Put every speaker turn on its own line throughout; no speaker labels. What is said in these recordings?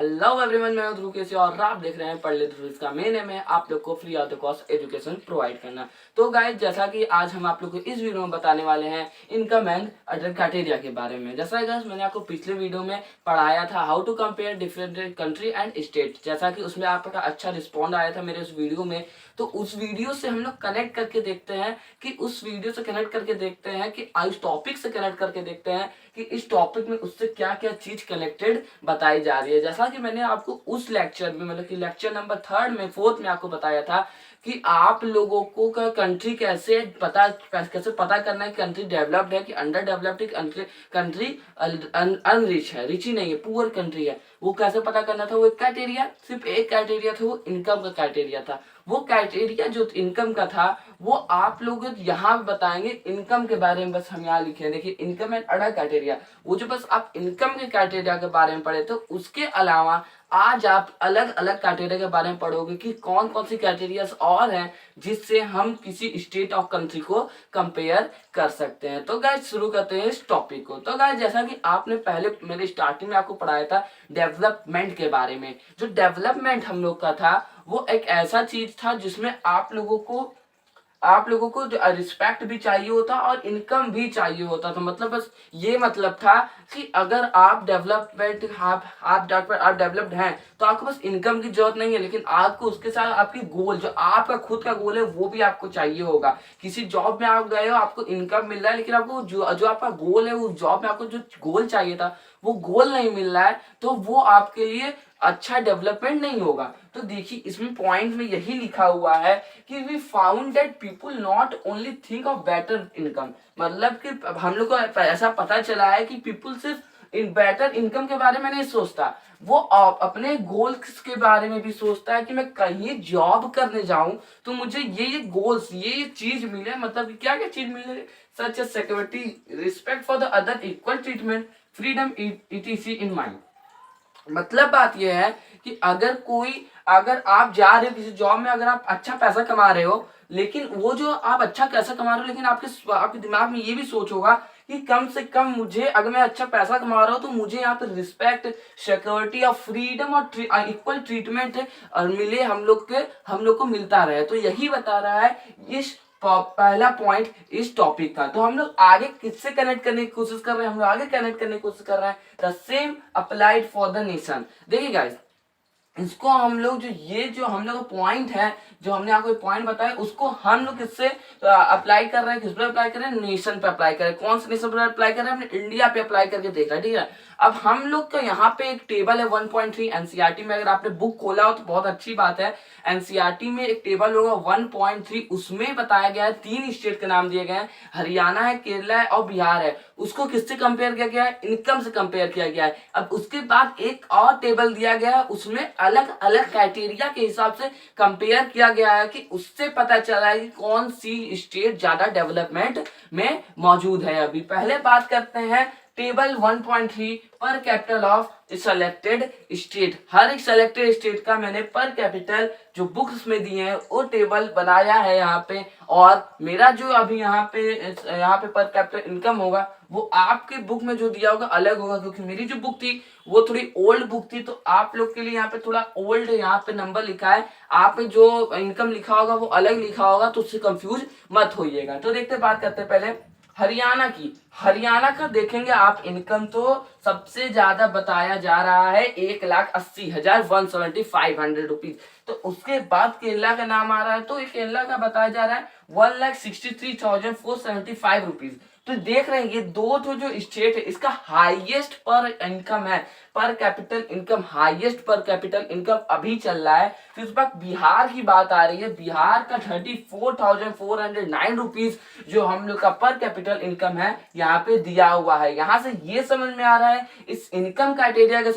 Hello everyone, मैं ध्रुव केसी और आप देख रहे हैं पढ़ ले ध्रुव। का मेन एम है आप लोग को free of the cost education provide करना। तो गाइस, जैसा कि आज हम आप लोग को इस वीडियो में बताने वाले हैं इनकम एंड अदर क्राइटेरिया के बारे में। जैसा गाइस मैंने आपको पिछले वीडियो में पढ़ाया था how to compare different country and state, जैसा कि उसमें आपका अच्छा रिस्पॉन्ड आया था मेरे उस वीडियो में। तो उस वीडियो से हम लोग कनेक्ट करके देखते हैं कि उस वीडियो से कनेक्ट करके देखते हैं कि इस टॉपिक से कनेक्ट करके देखते हैं कि इस टॉपिक में उससे क्या क्या चीज कनेक्टेड बताई जा रही है। जैसा कि मैंने आपको उस लेक्चर में मतलब कि लेक्चर नंबर 3 में 4 में आपको बताया था कि आप लोगों को कंट्री कैसे पता करना है, कंट्री डेवलप्ड है कि अंडर डेवलप्ड है, कंट्री अनरिच है, रिच ही नहीं है, पुअर कंट्री है, वो कैसे पता करना था। वो एक क्राइटेरिया, सिर्फ एक क्राइटेरिया था, वो इनकम का क्राइटेरिया था। वो क्राइटेरिया जो इनकम का था वो आप लोग यहाँ बताएंगे। इनकम के बारे में बस हम यहाँ लिखे हैं, देखिए इनकम एंड अदर क्राइटेरिया। वो जो बस आप इनकम के क्राइटेरिया के बारे में पढ़े, तो उसके अलावा आज आप अलग अलग क्राइटेरिया के बारे में पढ़ोगे कि कौन कौन सी क्राइटेरियाज और हैं जिससे हम किसी स्टेट ऑफ कंट्री को कंपेयर कर सकते हैं। तो गाइस शुरू करते हैं इस टॉपिक को। तो गाइस, जैसा कि आपने पहले मेरे स्टार्टिंग में आपको पढ़ाया था डेवलपमेंट के बारे में। जो डेवलपमेंट हम लोग का था वो एक ऐसा चीज था जिसमें आप लोगों को जो रिस्पेक्ट भी चाहिए होता और इनकम भी चाहिए होता। तो मतलब बस ये मतलब था कि अगर आप डेवलपमेंट आप डेवलप्ड हैं तो आपको बस इनकम की जरूरत नहीं है, लेकिन आपको उसके साथ आपकी गोल, जो आपका खुद का गोल है, वो भी आपको चाहिए होगा। किसी जॉब में आप गए हो, आपको इनकम मिल रहा है, लेकिन आपको जो आपका गोल है, उस जॉब में आपको जो गोल चाहिए था वो गोल नहीं मिल रहा है, तो वो आपके लिए अच्छा डेवलपमेंट नहीं होगा। तो देखिए इसमें पॉइंट में यही लिखा हुआ है कि we found that people not only think of better income. मतलब कि हम लोग को ऐसा पता चला है कि पीपुल सिर्फ इन बेटर इनकम के बारे में नहीं सोचता, वो अपने गोल्स के बारे में भी सोचता है कि मैं कहीं जॉब करने जाऊं तो मुझे ये गोल्स, ये चीज मिले। मतलब क्या क्या चीज मिले, such as security, respect for the other, equal treatment, freedom, ETC in mind. मतलब बात यह है कि अगर आप जा रहे हो किसी जॉब में, अगर आप अच्छा पैसा कमा रहे हो, लेकिन वो जो आप अच्छा पैसा कमा रहे हो, लेकिन आपके दिमाग में ये भी सोच होगा कि कम से कम मुझे, अगर मैं अच्छा पैसा कमा रहा हूँ तो मुझे यहाँ पे रिस्पेक्ट, सिक्योरिटी और फ्रीडम और इक्वल ट्रीटमेंट और मिले, हम लोग को मिलता रहे। तो यही बता रहा है इस पहला पॉइंट इस टॉपिक का। तो हम लोग आगे किससे कनेक्ट करने की कोशिश कर रहे हैं, हम लोग आगे कनेक्ट करने की कोशिश कर रहे हैं the same applied for the nation. देखिए गाइस, इसको हम लोग जो हम लोग पॉइंट है, जो हमने आपको पॉइंट बताया, उसको हम लोग किससे अप्लाई कर रहे हैं, किस पर अप्लाई कर रहे हैं, नेशन पे अप्लाई कर रहे हैं। कौन से नेशन पर अप्लाई कर रहे हैं, हमने इंडिया पे अप्लाई करके देखा है, ठीक है। अब हम लोग का यहाँ पे एक टेबल है 1.3 एनसीईआरटी में, अगर आपने बुक खोला हो तो बहुत अच्छी बात है। एनसीईआरटी में एक टेबल होगा 1.3, उसमें बताया गया है 3 स्टेट के नाम दिए गए हैं, हरियाणा है, केरला है और बिहार है। उसको किससे कंपेयर किया गया है, इनकम से कंपेयर किया गया है। अब उसके बाद एक और टेबल दिया गया है, उसमें अलग अलग क्राइटेरिया के हिसाब से कंपेयर किया गया है कि उससे पता चला है कि कौन सी स्टेट ज्यादा डेवलपमेंट में मौजूद है। अभी पहले बात करते हैं टेबल 1.3 पर कैपिटल ऑफ सेलेक्टेड स्टेट। हर एक सेलेक्टेड स्टेट का मैंने पर कैपिटल जो बुक्स में दिए हैं वो टेबल बनाया है यहाँ पे। और मेरा जो अभी यहाँ पे पर कैपिटल इनकम होगा वो आपके बुक में जो दिया होगा अलग होगा, क्योंकि मेरी जो बुक थी वो थोड़ी ओल्ड बुक थी, तो आप लोग के लिए यहाँ पे थोड़ा ओल्ड यहाँ पे नंबर लिखा है, आप जो इनकम लिखा होगा वो अलग लिखा होगा, तो उससे कंफ्यूज मत होइएगा। तो देखते बात करते हैं पहले हरियाणा की। हरियाणा का देखेंगे आप इनकम, तो सबसे ज्यादा बताया जा रहा है 1,80,000 175 रुपीज। तो उसके बाद केरला का नाम आ रहा है, तो केरला का बताया जा रहा है 1,63,475 रुपीज। तो देख रहे हैं ये दो जो स्टेट है इसका हाईएस्ट पर इनकम है, पर कैपिटल इनकम, हाईएस्ट पर कैपिटल इनकम अभी चल रहा है। फिर उस वक्त बिहार की बात आ रही है, बिहार का 34,409 रुपीज जो हम लोग का पर कैपिटल इनकम है यहाँ पे दिया हुआ है। यहाँ से ये समझ में आ रहा है, इस इनकम क्राइटेरिया के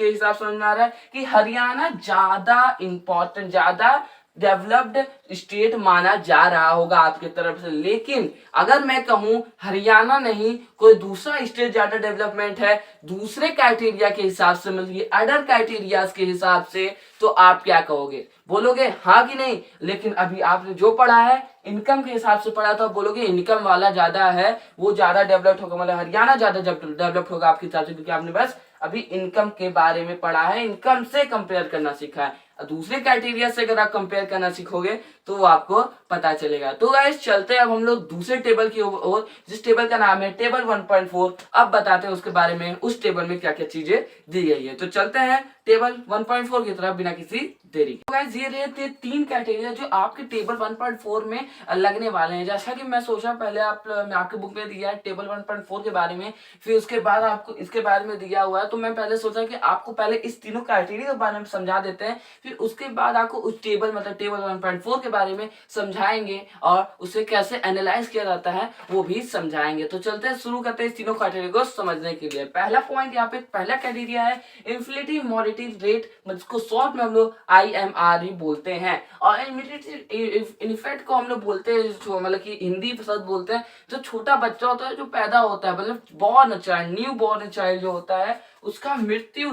हिसाब समझ में आ रहा है कि हरियाणा ज्यादा इंपॉर्टेंट, ज्यादा डेवलप्ड स्टेट माना जा रहा होगा आपके तरफ से। लेकिन अगर मैं कहूं हरियाणा नहीं, कोई दूसरा स्टेट ज्यादा डेवलपमेंट है दूसरे क्राइटेरिया के हिसाब से, मतलब अदर क्राइटेरिया के हिसाब से, तो आप क्या कहोगे, बोलोगे हाँ कि नहीं। लेकिन अभी आपने जो पढ़ा है इनकम के हिसाब से पढ़ा, तो आप बोलोगे इनकम वाला ज्यादा है, वो ज्यादा डेवलप्ड होगा, मतलब हरियाणा ज्यादा डेवलप्ड होगा आपके हिसाब से, क्योंकि आपने बस अभी इनकम के बारे में पढ़ा है, इनकम से कंपेयर करना सीखा है। दूसरे क्राइटेरिया से अगर आप कंपेयर करना सीखोगे तो वो आपको पता चलेगा। तो गाइस चलते हैं अब हम लोग दूसरे टेबल की ओर, जिस टेबल का नाम है टेबल 1.4। अब बताते हैं उसके बारे में, उस टेबल में क्या क्या चीजें दी गई है। तो चलते हैं टेबल 1.4 की तरफ बिना किसी देरी के। गाइस ये रहे थे 3 क्राइटेरिया जो आपके टेबल 1.4 में लगने वाले हैं। जैसा कि मैं सोचा पहले मैं आपके बुक में दिया है टेबल 1.4 के बारे में, फिर उसके बाद आपको इसके बारे में दिया हुआ है। तो मैं पहले सोचा कि आपको पहले इस तीनों क्राइटेरिया के बारे में समझा देते हैं, फिर उसके बाद आपको उस टेबल मतलब टेबल 1.4 के बारे में समझाएंगे और उसे कैसे एनालाइज किया जाता है वो भी समझाएंगे। तो चलते हैं, शुरू करते हैं इस तीनों क्राइटेरिया को समझने के लिए। पहला पॉइंट यहाँ पे, पहला क्राइटेरिया है इन्फ्लेटिव मॉर्टिलिटी रेट, जिसको शॉर्ट में हम लोग IMR ही बोलते हैं। और इन्फेक्ट को हम लोग बोलते हैं, मतलब कि हिंदी शब्द बोलते हैं, जो छोटा बच्चा होता है जो पैदा होता है, मतलब born child, new born child जो होता है, उसका मृत्यु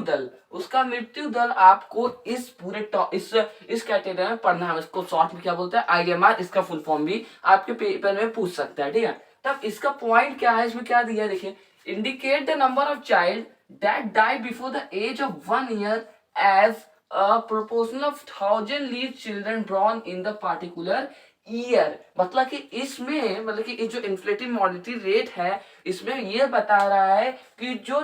दल आपको इस पूरे इस कैटेगरी में पढ़ना है। इसको शॉर्ट में क्या बोलते हैं, IMR। इसका फुल फॉर्म भी आपके पेपर में पूछ सकता है, ठीक है। तब इसका पॉइंट क्या है, इसमें क्या दिया है देखिए, indicate the number of child that die before the age of 1 year as a proportion of 1000 live children born in the particular year. मतलब कि इसमें, मतलब कि जो इन्फ्लेटिव मॉर्टिलिटी रेट है, इसमें ये बता रहा है कि जो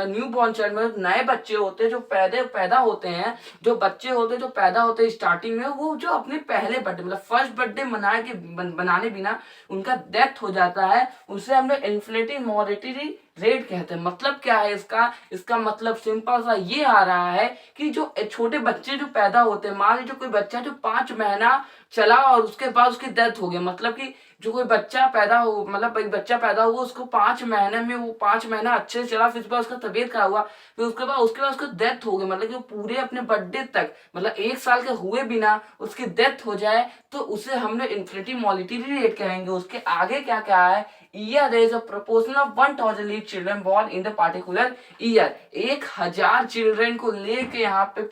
न्यू बॉर्न चाइल्ड में नए बच्चे होते हैं जो पैदा होते हैं, जो बच्चे होते हैं जो पैदा होते हैं स्टार्टिंग में, वो जो अपने पहले बर्थडे मतलब फर्स्ट बर्थडे बनाने बिना उनका डेथ हो जाता है, उसे हम लोग इन्फ्लेटिव मॉर्टिलिटी रेट कहते हैं। मतलब क्या है इसका मतलब सिंपल सा ये आ रहा है कि जो छोटे बच्चे जो पैदा होते हैं, मान लीजिए कोई बच्चा जो 5 महीना चला और उसके बाद उसकी डेथ हो गई, मतलब कि जो कोई बच्चा पैदा हो, मतलब एक बच्चा पैदा हुआ, उसको 5 महीने में, वो 5 महीना अच्छे से चला, फिर उसके बाद उसका तबीयत खराब हुआ, फिर उसके बाद उसका डेथ हो गई, मतलब कि वो पूरे अपने बर्थडे तक, मतलब 1 साल के हुए बिना उसकी डेथ हो जाए, तो उसे हम लोग इन्फ्लेटिव मॉर्टिलिटी रेट कहेंगे। उसके आगे क्या क्या है, year is a proportion of 1000 children born in the particular year. 1000 children को लेके यहाँ पे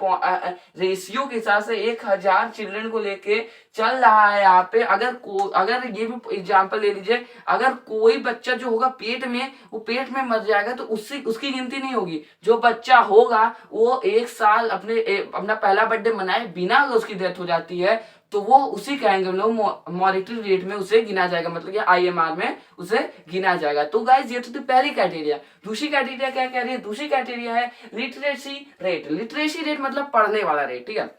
रेशियो के हिसाब से 1000 चिल्ड्रन को लेके चल रहा है यहाँ पे। अगर ये भी एग्जांपल ले लीजिए, अगर कोई बच्चा जो होगा वो पेट में मर जाएगा तो उसकी गिनती नहीं होगी। जो बच्चा होगा वो 1 साल अपना पहला बर्थडे मनाए बिना अगर उसकी डेथ हो जाती है तो वो उसी कहेंगे हम लोग मॉर्टिलिटी रेट में उसे गिना जाएगा, मतलब कि IMR में उसे गिना जाएगा। तो गाइस ये तो पहली क्राइटेरिया। दूसरी क्राइटेरिया क्या कह रही है, दूसरी क्राइटेरिया है लिटरेसी रेट। लिटरेसी रेट मतलब पढ़ने वाला रेट, ठीक है।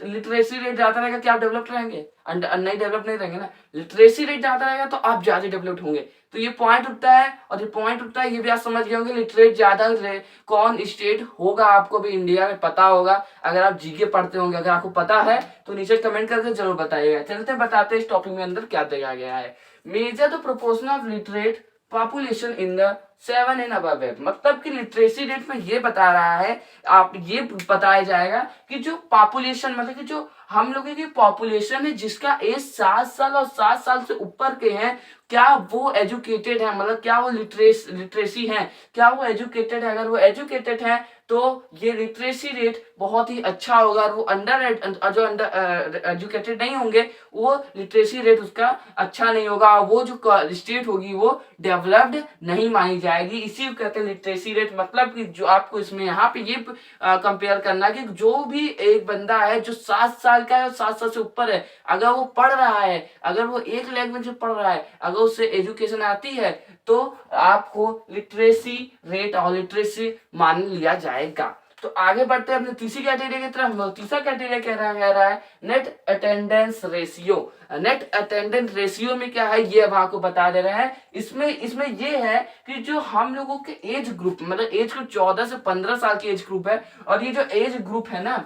लिटरेसी रेट ज्यादा रहेगा क्या आप डेवलप रहेंगे, नहीं डेवलप नहीं रहेंगे ना। लिटरेसी रेट ज्यादा रहेगा तो आप ज्यादा डेवलप्ड होंगे। तो ये पॉइंट उठता है, और ये पॉइंट उठता है, ये भी आप समझ गए होंगे लिटरेट ज्यादा कौन स्टेट होगा, आपको भी इंडिया में पता होगा अगर आप जीके पढ़ते होंगे। अगर आपको पता है तो नीचे कमेंट करके जरूर बताइएगा। चलते बताते हैं इस टॉपिक में अंदर क्या दिया गया है। Measure the proportion of literate population in the 7 and above है। मतलब कि लिटरेसी रेट में ये बता रहा है, आप ये बताया जाएगा कि जो पॉपुलेशन, मतलब कि जो हम लोगों की पॉपुलेशन है जिसका एज 7 साल और 7 साल से ऊपर के हैं, क्या वो एजुकेटेड है, मतलब क्या वो लिटरेसी है, क्या वो एजुकेटेड है। अगर वो एजुकेटेड है तो ये लिटरेसी रेट बहुत ही अच्छा होगा। और वो अंडर एजुकेटेड नहीं होंगे वो लिटरेसी रेट उसका अच्छा नहीं होगा। वो जो स्टेट होगी वो डेवलप्ड नहीं मानी जाएगी। इसी को कहते हैं लिटरेसी रेट। मतलब कि जो आपको इसमें यहाँ पे ये कंपेयर करना कि जो भी एक बंदा है जो 7 साल का है और 7 साल से ऊपर है, अगर वो पढ़ रहा है, अगर वो एक लैंग्वेज में पढ़ रहा है, अगर उससे एजुकेशन आती है तो आपको लिटरेसी रेट और लिटरेसी मान लिया जाएगा। तो आगे बढ़ते हैं अपने तीसरी कैटेगरी की तरफ। तीसरा कैटेगरी कह रहा है net attendance ratio. Net attendance ratio में क्या है ये अब आपको बता दे रहे हैं। इसमें ये है कि जो हम लोगों के एज ग्रुप, मतलब एज ग्रुप 14 से 15 साल की एज ग्रुप है, और ये जो एज ग्रुप है ना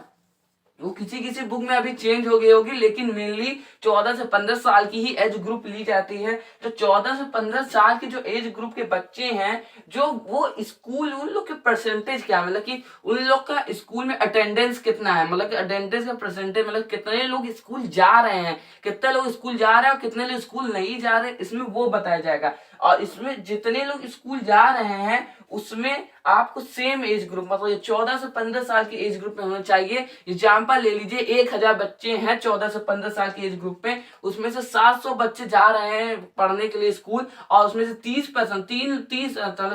वो किसी बुक में अभी चेंज हो गई होगी, लेकिन मेनली 14 से 15 साल की ही एज ग्रुप ली जाती है। तो 14 से 15 साल की जो एज ग्रुप के बच्चे हैं, जो वो स्कूल, उन लोग के परसेंटेज क्या है, मतलब कि उन लोग का स्कूल में अटेंडेंस कितना है, मतलब कि अटेंडेंस का परसेंटेज, मतलब कितने लोग स्कूल जा रहे हैं, कितने लोग स्कूल जा रहे हैं और कितने लोग स्कूल नहीं जा रहे, इसमें वो बताया जाएगा। और इसमें जितने लोग स्कूल जा रहे हैं उसमें आपको सेम एज ग्रुप मतलब ये 14 से 15 साल के एज ग्रुप में होना चाहिए। एग्जाम्पल ले लीजिए 1000 बच्चे हैं 14 से 15 साल के एज ग्रुप में, उसमें से 700 बच्चे जा रहे हैं पढ़ने के लिए स्कूल और उसमें से 30%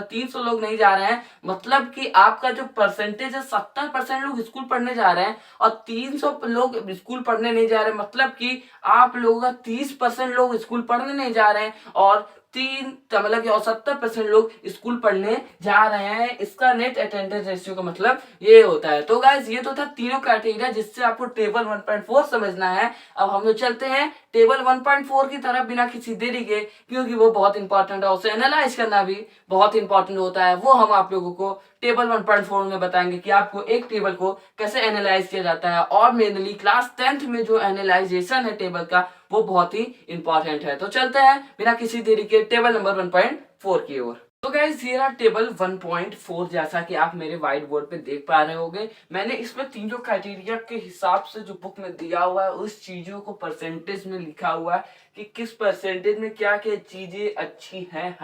300 लोग नहीं जा रहे हैं। मतलब कि आपका जो परसेंटेज है 70% लोग स्कूल पढ़ने जा रहे हैं और 300 लोग स्कूल पढ़ने नहीं जा रहे, मतलब कि आप लोगों का 30% लोग स्कूल पढ़ने नहीं जा रहे हैं और मतलब कि और 70% लोग स्कूल पढ़ने जा रहे हैं। इसका नेट अटेंडेंस रेशियो का मतलब ये होता है। तो गाइस ये तो था तीनों क्राइटेरिया जिससे आपको टेबल 1.4 समझना है। अब हम लोग चलते हैं टेबल 1.4 की तरफ बिना किसी देरी के, क्योंकि वो बहुत इंपॉर्टेंट है, उसे एनालाइज करना भी बहुत इंपॉर्टेंट होता है। वो हम आप लोगों को टेबल 1.4 में बताएंगे कि आपको एक टेबल को कैसे एनालाइज किया जाता है और मेनली क्लास 10th में जो एनालाइजेशन है टेबल का वो बहुत ही इंपॉर्टेंट है। तो चलते हैं बिना किसी देरी के टेबल नंबर 1.4 की ओर। तो गाइस ये रहा टेबल 1.4, जैसा कि आप मेरे व्हाइट बोर्ड पे देख पा रहे होंगे। मैंने इसमें तीनों क्राइटेरिया के हिसाब से जो बुक में दिया हुआ है उस चीजों को परसेंटेज में लिखा हुआ है कि किस परसेंटेज में क्या क्या चीजें अच्छी हैं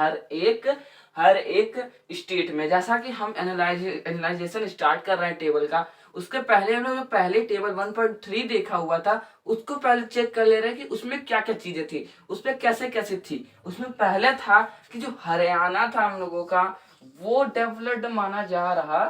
हर एक स्टेट में। जैसा कि हम एनालाइजेशन स्टार्ट कर रहे हैं टेबल का, उसके पहले हम लोग जो पहले टेबल 1.3 देखा हुआ था उसको पहले चेक कर ले रहे हैं कि उसमें क्या क्या चीजें थी, उसमें कैसे कैसे थी। उसमें पहले था कि जो हरियाणा था हम लोगों का वो डेवलप्ड माना जा रहा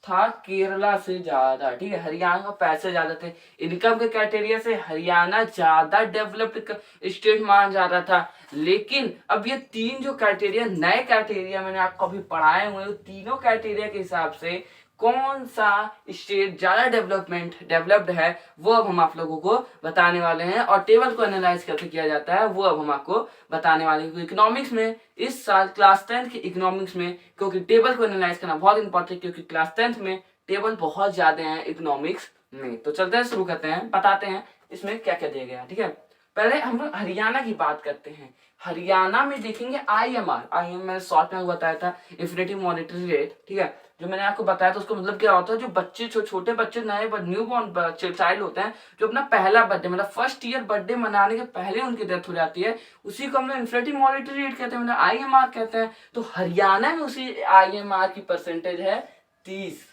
था केरला से ज्यादा। ठीक है, हरियाणा का पैसे ज्यादा थे, इनकम के क्राइटेरिया से हरियाणा ज्यादा डेवलप्ड स्टेट माना जा रहा था। लेकिन अब ये तीन जो क्राइटेरिया नए क्राइटेरिया मैंने आपको अभी पढ़ाए हुए हैं, तीनों क्राइटेरिया के हिसाब से कौन सा स्टेट ज्यादा डेवलप्ड है वो अब हम आप लोगों को बताने वाले हैं। और टेबल को एनालाइज कैसे किया जाता है वो अब हम आपको बताने वाले हैं। इकोनॉमिक्स में इस साल क्लास 10 के इकोनॉमिक्स में, क्योंकि टेबल को एनालाइज करना बहुत इंपॉर्टेंट, क्योंकि क्लास 10 में टेबल बहुत ज्यादा है इकोनॉमिक्स में। तो चलते हैं, शुरू करते हैं, बताते हैं इसमें क्या क्या दिया गया है। ठीक है, पहले हम लोग हरियाणा की बात करते हैं। हरियाणा में देखेंगे IMR मैंने शॉर्ट में बताया था, इंफिनिटिव मॉनिटरी रेट। ठीक है, जो मैंने आपको बताया था उसको मतलब क्या होता है, जो बच्चे छोटे बच्चे नए न्यू बॉर्न चाइल्ड होते हैं जो अपना पहला बर्थडे मतलब फर्स्ट ईयर बर्थडे मनाने के पहले उनकी डेथ हो जाती है, उसी को हम लोग इंफिनिटिव मॉनिटरी रेट कहते हैं, मतलब IMR कहते हैं। तो हरियाणा में उसी IMR की परसेंटेज है 30,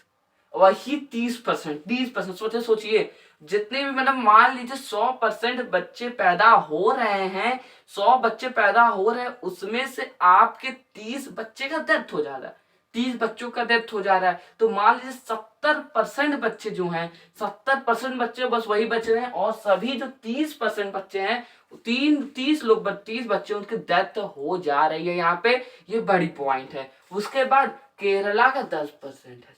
वही 30%। सोचिए जितने भी मतलब मान लीजिए 100% बच्चे पैदा हो रहे हैं, 100 बच्चे पैदा हो रहे हैं, उसमें से आपके 30 बच्चे का डेथ हो जा रहा है, 30 बच्चों का डेथ हो जा रहा है। तो मान लीजिए 70% बच्चे जो हैं, 70% बच्चे बस वही बच रहे हैं और सभी जो 30% बच्चे हैं 30 बच्चे उनकी डेथ हो जा रही है यहाँ पे। ये बड़ी पॉइंट है। उसके बाद केरला का 10% है।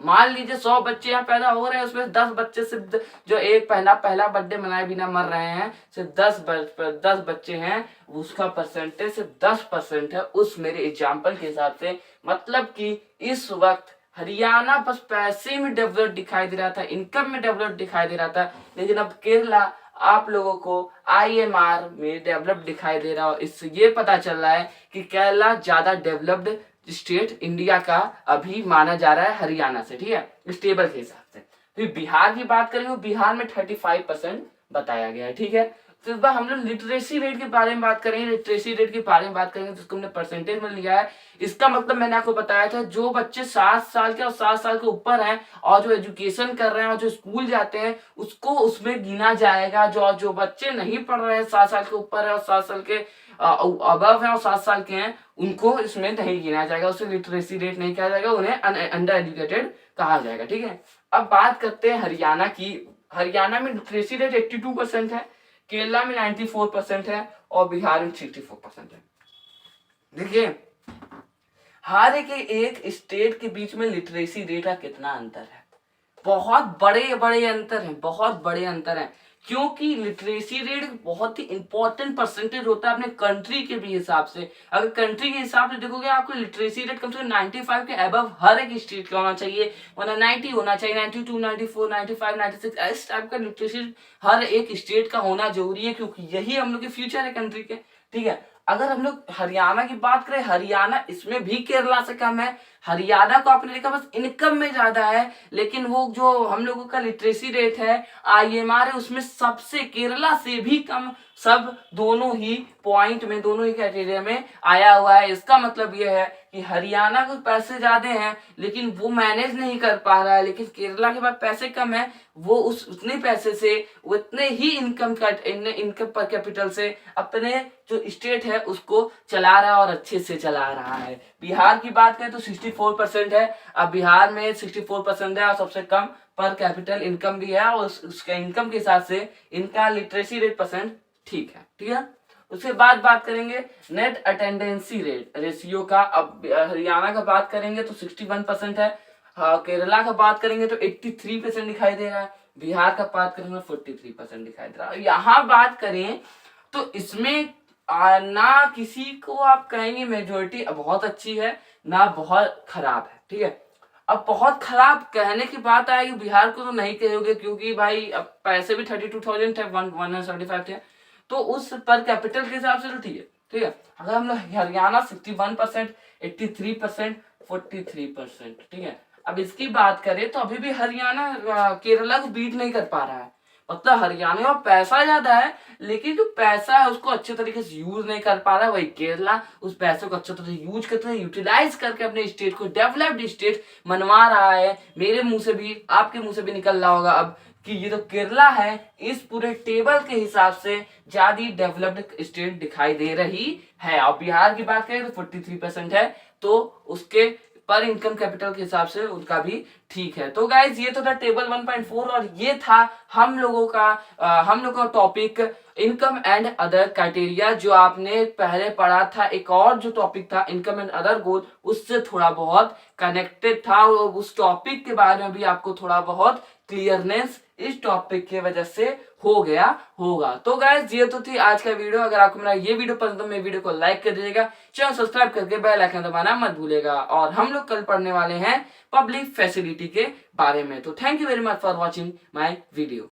मान लीजिए 100 बच्चे यहाँ पैदा हो रहे हैं, उसमें 10 बच्चे सिर्फ जो एक पहला बर्थडे मनाए बिना मर रहे हैं, सिर्फ 10 बच्चे हैं, उसका परसेंटेज सिर्फ 10% है उस मेरे एग्जाम्पल के हिसाब से। मतलब कि इस वक्त हरियाणा बस पैसे में डेवलप दिखाई दे रहा था, इनकम में डेवलप दिखाई दे रहा था, लेकिन अब केरला आप लोगों को IMR में डेवलप दिखाई दे रहा है। इससे ये पता चल रहा है कि केरला ज्यादा डेवलप्ड स्टेट इंडिया का अभी माना जा रहा है हरियाणा से। ठीक है, इस टेबल के हिसाब से। फिर बिहार की बात करेंगे, बिहार में 35% बताया गया है। ठीक है, तो इस बार हम लोग लिटरेसी रेट के बारे में बात करेंगे। लिटरेसी रेट के बारे में बात करेंगे जिसको हमने परसेंटेज में लिया है। इसका मतलब मैंने आपको बताया था जो बच्चे 7 साल के और 7 साल के ऊपर हैं और जो एजुकेशन कर रहे हैं और जो स्कूल जाते हैं उसको उसमें गिना जाएगा। जो बच्चे नहीं पढ़ रहे हैं, 7 साल के ऊपर है और 7 साल के अबव है और 7 साल के हैं, उनको इसमें नहीं गिना जाएगा, उसे लिटरेसी रेट नहीं कहा जाएगा, उन्हें अंडर एजुकेटेड कहा जाएगा। ठीक है, अब बात करते हैं हरियाणा की। हरियाणा में लिटरेसी रेट 82% है, केरला में 94% है और बिहार में 64% है। देखिए हर एक स्टेट के बीच में लिटरेसी रेट का कितना अंतर है, बहुत बड़े बड़े अंतर है, बहुत बड़े अंतर है। क्योंकि लिटरेसी रेट बहुत ही इंपॉर्टेंट परसेंटेज होता है अपने कंट्री के भी हिसाब से। अगर कंट्री के हिसाब से देखोगे आपको लिटरेसी रेट कम से कम 95 के अबव हर एक स्टेट का होना चाहिए, वरना 90 होना चाहिए, 92, 94, 95, 96 इस टाइप का लिटरेसी हर एक स्टेट का होना जरूरी है, क्योंकि यही हम लोग के फ्यूचर है कंट्री के। ठीक है, अगर हम लोग हरियाणा की बात करें, हरियाणा इसमें भी केरला से कम है, हरियाणा को आपने देखा बस इनकम में ज्यादा है, लेकिन वो जो हम लोगों का लिटरेसी रेट है, IMR है, उसमें सबसे केरला से भी कम सब दोनों ही पॉइंट में, दोनों ही क्राइटेरिया में आया हुआ है। इसका मतलब यह है कि हरियाणा को पैसे ज्यादा हैं लेकिन वो मैनेज नहीं कर पा रहा है, लेकिन केरला के पास पैसे कम है, वो उतने पैसे से, उतने ही इनकम पर कैपिटल से अपने जो स्टेट है उसको चला रहा है और अच्छे से चला रहा है। बिहार की बात करें तो 64% है। अब बिहार में 64% है और सबसे कम पर कैपिटल इनकम भी है, और उसके इनकम के हिसाब से इनका लिटरेसी रेट परसेंट ठीक है। ठीक है, उसके बाद बात करेंगे नेट अटेंडेंसी रेट रेशियो का। अब हरियाणा का बात करेंगे तो 61% है, हाँ, केरला का बात करेंगे तो 83% दिखाई दे रहा है, बिहार का बात करेंगे 43% दिखाई दे रहा है। यहाँ बात करें तो इसमें ना किसी को आप कहेंगे मेजोरिटी बहुत अच्छी है, ना बहुत खराब है। ठीक है, अब बहुत खराब कहने की बात आएगी बिहार को तो नहीं कहोगे, क्योंकि भाई अब पैसे भी 32,000 थे, 175 थे, तो उस पर कैपिटल के हिसाब से तो ठीक है। ठीक है, अगर हम लोग हरियाणा 61%, 83%, 43%, ठीक है, अब इसकी बात करें तो अभी भी हरियाणा केरला को बीट नहीं कर पा रहा है। मतलब हरियाणा में पैसा ज्यादा है, लेकिन जो पैसा है उसको अच्छे तरीके से यूज नहीं कर पा रहा है। वही केरला उस पैसे को अच्छे तरह से यूज करते हैं, यूटिलाइज करके अपने स्टेट को डेवलप्ड स्टेट मनवा रहा है। मेरे मुंह से भी, आपके मुंह से भी निकल रहा होगा अब कि ये तो केरला है इस पूरे टेबल के हिसाब से ज्यादा डेवलप्ड स्टेट दिखाई दे रही है। और बिहार की बात करें तो 43% है, तो उसके पर इनकम कैपिटल के हिसाब से उनका भी ठीक है। तो गाइज ये तो था टेबल 1.4, और ये था हम लोगों का topic income and other criteria, जो आपने पहले पढ़ा था। एक और जो टॉपिक था इनकम एंड अदर गोल, उससे थोड़ा बहुत कनेक्टेड था, और उस टॉपिक के बारे में भी आपको थोड़ा बहुत क्लियरनेस इस टॉपिक की वजह से हो गया होगा। तो गाइस ये तो थी आज का वीडियो। अगर आपको मेरा ये वीडियो पसंद तो मेरे वीडियो को लाइक कर दीजिएगा, चैनल सब्सक्राइब करके बेल आइकन दबाना मत भूलिएगा। और हम लोग कल पढ़ने वाले हैं पब्लिक फैसिलिटी के बारे में। तो thank you very much for watching my video.